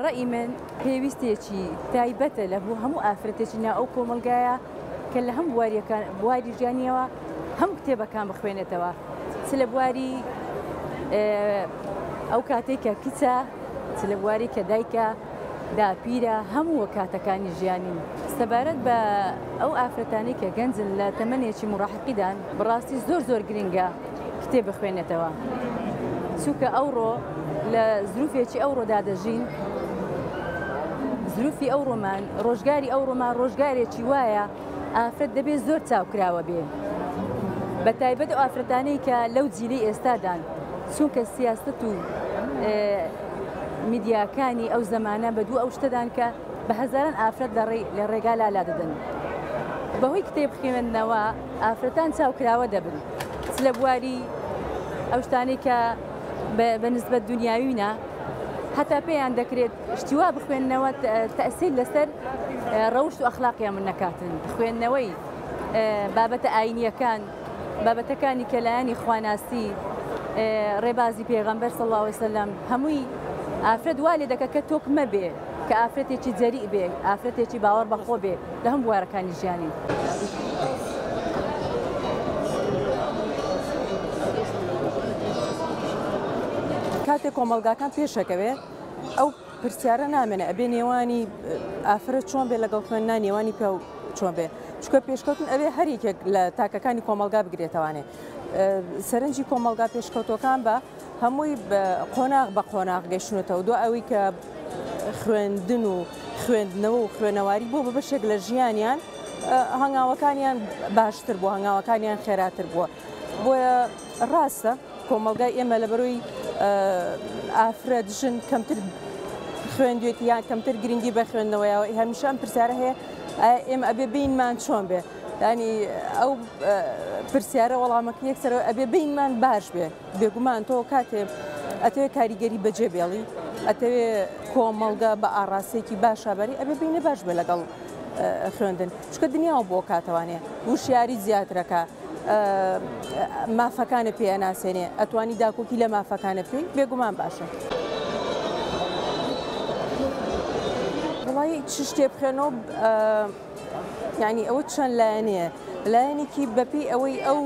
ڕەئی من پێویستێکی تایبەتە لە بۆ هەموو ئافرەتێکی ناو ئەو کۆمەلگایە کە لە هەم بواری ژیانیەوە هەموو کتێبەکان بخوێنێتەوە چ لە بواری ئەو کاتێک کە کچە چ لە بواری کە دایکە داپیرە هەموو کاتەکانی ژیانین سەبارەت بە ئەو ئافرەتانی کە گەنجن لە تەمەنێکی مڕاحقیدان بڕاستی زۆر گرنگە کتێب بخوێنێتەوە چونکە ئەوڕۆ لە زروفێکی ئەوڕۆدا دەژین زروفی ئەوڕۆمان ڕۆژگاری ئەوڕۆمان ڕۆژگارێکی وایە ئافرەت دەبێت زۆر چاوکراوە بێ بە تایبەت ئەو ئافرەتانەی کە لەو جیلەی ئێستادان چونکە سیاست و میدیاکانی ئەو زەمانە بە دوو ئەو شتەدان کە بە هەزاران ئافرەت لە ڕێگا لالا دەدەن بەهۆی کتێب خوێندنەوە ئافرەتان چاوکراوە دەبن لە بواری ئەو شتانەی کە بە نسبەت دنیاوینە هەتا پێیان دەکرێت شتیوا بخوێندنەوە تەئسیر لەسەر ڕەوشت و ئەخلاقیان من نەکاتن خوێندنەوەی بابەتە ئاینیەکان بابەتەکانی کە لایەنی خواناسی ڕێبازی پێغەمبەر صلی الله علیه وسلم هەمووی ئافرەت وا لێ دەکە کە تۆک مەبێ کە ئافرەتێکی جەریء بێ ئافرەتێکی باوەڕ بەخۆ بێ لە هەم بوارەکانی ژیانی کاتێک کۆمەلگاکان پێشەکەوێ ئەو پرسیارە نامێنە ئەبێ نێوانی ئافرەت چۆن بێ لەگەڵ خوێندنا نێوانی پێ چۆن بێ چکە پێشکەوتن ئەوێ هەریکێک لە تاکەکانی کۆمەلگا بگرێتەوانێ سەرنجی کۆمەلگا پێشکەوتەکان بە هەمووی قۆناغ بە قۆناغ گەشتونەتەوە دو ئەوەی کە خوێندن و خوێندنەوە و خوێنەواری بۆ بە بەشێک لە ژیانیان هەنگاوەکانیان باشتر بووە هەنگاوەکانیان خێراتر بووە بۆیە ڕاستە کۆمەلگای ئێمە لە بەرۆی ئافرەت ژن کەمتر خوێندوێتی یان کەمتر گرنگی بە خوێندنەوەیەوە هەمیشە ئەم پرسیارە هەیە ئێمە ئەبێ بینمان چۆن بێ ینی ئەو پرسیارە وەڵامەکە یەکسەرەوە ئەبێ بینمان باش بێ بێگومان تۆ کاتێ ئەتەوێت کاریگەری بەجێ بێڵی ئەتەوێ کۆمەلگا بە ئاڕاستێکی باشابەری ئەبێ بینە باش بێ لەگەڵ خوێندن چکە دنیاوە بۆ کاتەوانێ وشیاری زیاترەکە مافەکانە پێیە ناسێنێ ئەتوانی داکۆکی لە مافەکانە پێی بێگومان باشە وڵی چ شتێ بخێنەوە ینی ئەوە چەند لایەنەیە لایەنێکی بەپی ئەوەی ئەو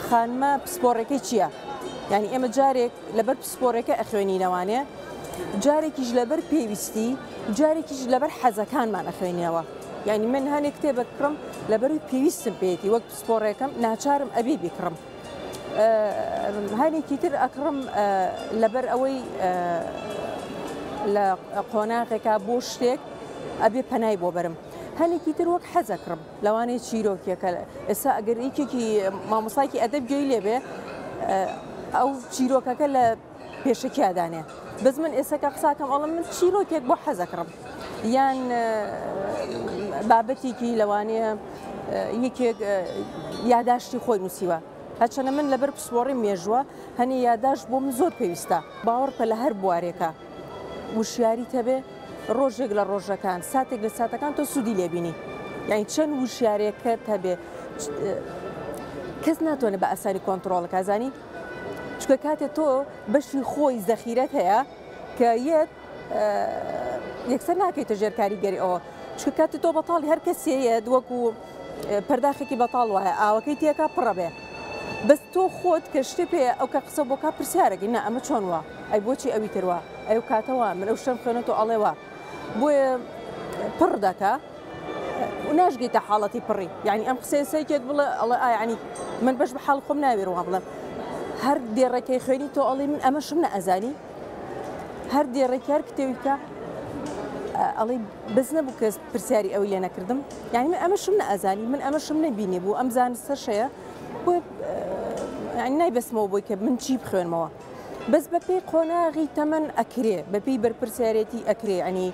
خانمە پسپۆڕەکەی چییە ینی ئێمە جارێک لەبەر پسپۆڕەکە ئەخوێنینەوانێ جارێکیش لەبەر پێویستی جارێکیش لەبەر حەزەکانمان ئەخوێنیەوە ینی من هەنێک کتێبە بکڕم لەبەروی پێویستم پێێتی وەک پسپۆڕێکم ناچارم ئەبێ بیکڕم هەنێکی تر ئەکڕم لەبەر ئەوەی لە قۆناغێکا بۆ شتێک ئەبێ پەنای بۆ بەرم هەنێکی تر وەک حەزەکڕم لەوانەیە چیرۆکێکە ئێستا ئەگەر یەکێکی مامۆسایکی ئەدەب گوێی لێبێ ئەو چیرۆکەکە لە پێشەکیادانێ بەس من ئێستا قساکەم ئەڵم من چیرۆکێک بۆ حەزەکڕم یان بابەتێکی لەوانەیە یەکێک یاداشتی خۆی نووسیوە هەرچەنە من لەبەر پسپۆڕی مێژووە هەنی یاداشت بۆ من زۆر پێویستە باوەڕ بە لە هەر بوارێکە وشیاری هەبێ ڕۆژێک لە ڕۆژەکان ساتێک لە ساتەکان تۆ سوودی لێبینی یعنی چەند وشیارێکت هەبێ کەس ناتوانێت بە ئاسانی کۆنتترۆڵەکە زانی چکە کاتێ تۆ بەشی خۆی زەخیرەت هەیە کە یەکسەر ناکەیتە ژێر کاریگەری ئەوە چکە کاتی تۆ بەتاڵی هەر کەسەیە وەکو پەرداخێکی بەتاڵ وایە ئاوەکەی تێکا پڕە بێ بەس تۆ خۆت کە شتێ پێ ئەو کە قسە بۆ کا پرسیارەکەی نا ئەمە چۆن وە ئەی بۆچی ئەوی تروە ئەو کاتەوە من ئەو شەم خوێنێتەوە ئەڵێوە بۆیە پڕ دەکا و ناشگەیتە حاڵەتی پڕی یعنی ئەم قسەی سەیکێک بڵێ ئەڵێ ینی من بەش بە حاڵ خۆم ناوێڕوە بڵێم هەر دێڕێکەی خوێنی تۆ ئەڵێ من ئەمە شم نەئەزانی هەر دێڕێکی هەر کتێویکە ئەڵێ بەس نەبوو کەس پرسیاری ئەوی لێ نەکردم یعنی من ئەمە شم نەئەزانی من ئەمە شم نەبینێ بوو ئەم زانستە شەیە بۆ نایبەسمەوە بۆی کە من چی بخوێنمەوە بەس بەپێی قۆناغی تەمەەن ئەکرێ بەپێی بەرپرسیارەتی ئەکرێ ئەنی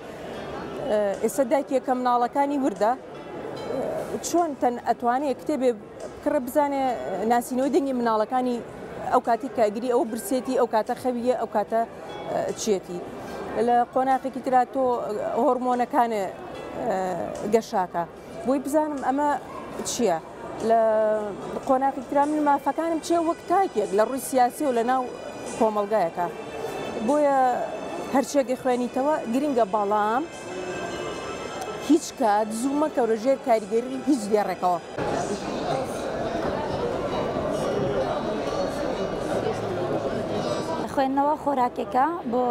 ئێستا دایکێکە مناڵەکانی وردە چۆن تەن ئەتوانێت کتێبێ کڕە بزانێ ناسینەوەی دەنگی مناڵەکانی ئەو کاتی کاگیری ئەو برسێتی ئەو کاتە خەویە ئەو کاتە چێتی لە قۆناقێکی ترا تۆ هۆرمۆنەکانە گەشاکە بۆی بزانم ئەمە چییە لە قۆناقی ترا من مافەکانم چێ وەک تاکێک لە ڕووی سیاسی و لە ناو کۆمەلگایەکە بۆیە هەرچێکی خوێنیتەوە گرنگە بەڵام هیچ کات زوو مەکەورە ژێر کاریگەری هیچ دێڕێکەوە. خوێندنەوە خۆراکێکە بۆ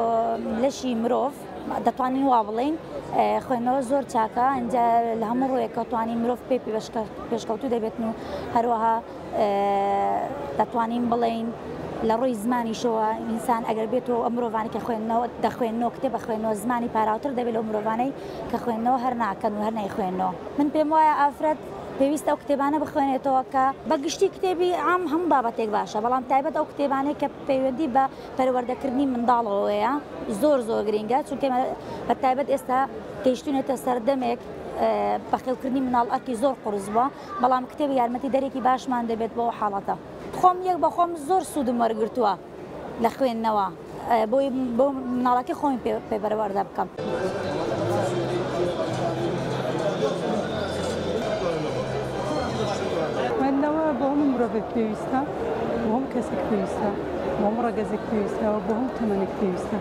لەشی مرۆڤ دەتوانین وا بڵین خوێندنەوە زۆر چاکە ئەنجا لە هەموو ڕۆیەکە توانین مرۆڤ پێ پێشکەوتو دەبێتن و هەروەها دەتوانین بڵین لە ڕۆی زمانیشەوە ئینسان ئەگەر بێتەوە ئەم مرۆڤانی کە خوێندنەوە دەخوێنەوە کتێبە خوێنەوە زمانی پاراوتر دەبێت لەو مرۆڤانەی کە خوێندنەوە هەر ناکەن و هەر نەیخوێنەوە. من پێم وایە ئافرەت پێویستە ئەو کتێبانە بخوێنێتەوە کە بەگشتی کتێبی عام هەموو بابەتێک باشە، بەڵام تایبەت ئەو کتێبانەی کە پەیوەندی بە پەروەردەکردنی منداڵەوەیە زۆر گرینگە، چونکە بە تایبەت ئێستا تێشتونێتە سەردەمێک بەخێوکردنی مناڵ ئەرکی زۆر قورس بووە، بەڵام کتێبی یارمەتی دەرێکی باشمان دەبێت بۆ حاڵەتە. خۆم یەک بە خۆم زۆر سوودم وەرگرتووە لە خوێندنەوە بۆ مناڵەکەی خۆم پێ بەرەوەردە بکەم. خوێندنەوە بۆ هەموو مرۆڤێک پێویستە، بۆ هەموو کەسێک پێویستە، بۆ هەموو ڕەگەزێک پێویستەوە، بۆ هەموو تەمەنێک پێویستە.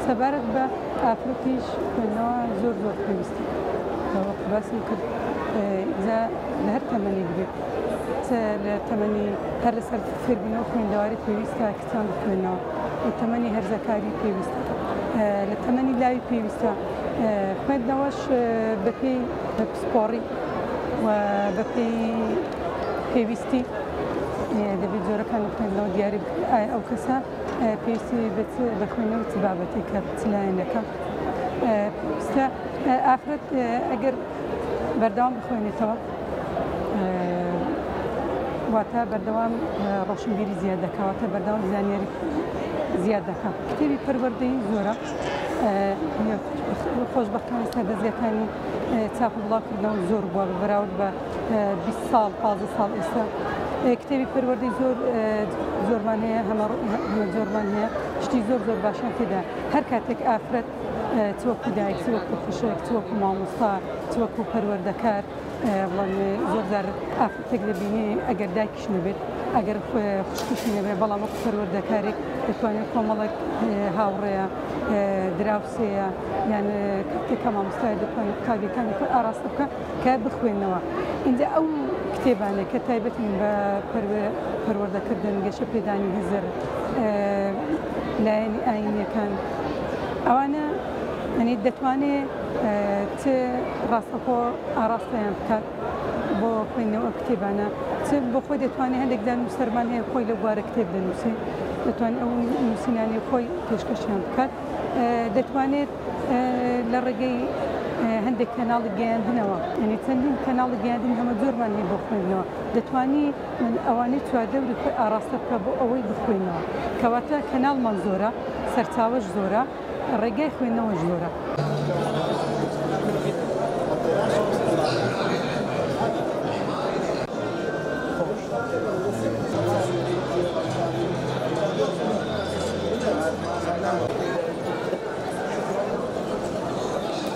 سەبارەت بە ئافرەتیش خوێندنەوە زۆر پێویستە. باسی کرد لە هەر تەمەنێک بێت، لە تەمەنی هەر لەسەر فێربوونەوە خوێندەواری پێویستە کتێب بخوێنەوە، لە تەمەنی هەرزەکاری پێویستە، لە تەمەنی لاوی پێویستە. خوێندنەوەش بەپێی پسپۆڕی و بەپێی پێویستی دەبێت جۆرەکان خوێندنەوە دیاری ئەو کەسە پێویستی بە خوێندنەوە چ بابەتێکە چ لایەنەکە. پێویستە ئافرەت ئەگەر بەردەوام بخوێنێتەوە واتە بەردەوام ڕۆشنبیری زیاد دەکات، واتە بەردەوام زانیاری زیاد دەکات. کتێبی پەروەردەی زۆرە، خۆشبەختانە سەردەزیەکانی چاپ و بڵاوکردنەوە زۆر بووە بەراورد بە 20 ساڵ 15 ساڵ ئێستا. کتێبی پەروەردەی زۆرمان هەیە، هەمە زۆرمان هەیە، شتی زۆر باشان تێدا. هەر کاتێک ئافرەت چوەکو دایک، چوەکو خوشک، چوەکو مامۆستا، چوەکو پەروەردەکار، بڵام زۆر جار ئافرەتێک دەبینی ئەگەر دایکیش نەبێت، ئەگەر خوشکیشی نەبێت، بەڵام وەکو پەروەردەکارێک دەتوانێت کۆمەڵێک هاوڕێیە، دراوسەیە، یان کاتێکە مامۆستای دەتوانێت کاریەکانی ئاراستە بکە کە بخوێنەوە. اینجا ئەو کتێبانە کە تایبەتن بە پەروەردەکردن، گەشە پێدانی هزر، لایەنی ئاینیەکان، ئەوانە دەتوانێت چ ڕاستەخۆ ئاراستەیان بکات بۆ خوێندنەوە کتێبانە، چ بۆ خۆی دەتوانێت هەندێک دانووسەرمان هەیە خۆی لە بوارە کتێب دەنووسێت، دەتوانێت ئەو نووسینانی خۆی پێشکەشیان بکات، دەتوانێت لە ڕێگەی هەندێک کەناڵی گەیاندنەوە، چەندین کەناڵی گەیاندن هەمە زۆرمان هەیە بۆ خوێندنەوە، دەتوانی ئەوانەی چواردەوری خۆی ئاراستە بکە بۆ ئەوەی بخوێنەوە، کەواتە کەناڵمان زۆرە، سەرچاوەش زۆرە، ڕێگای خوێندنەوەش زۆرە.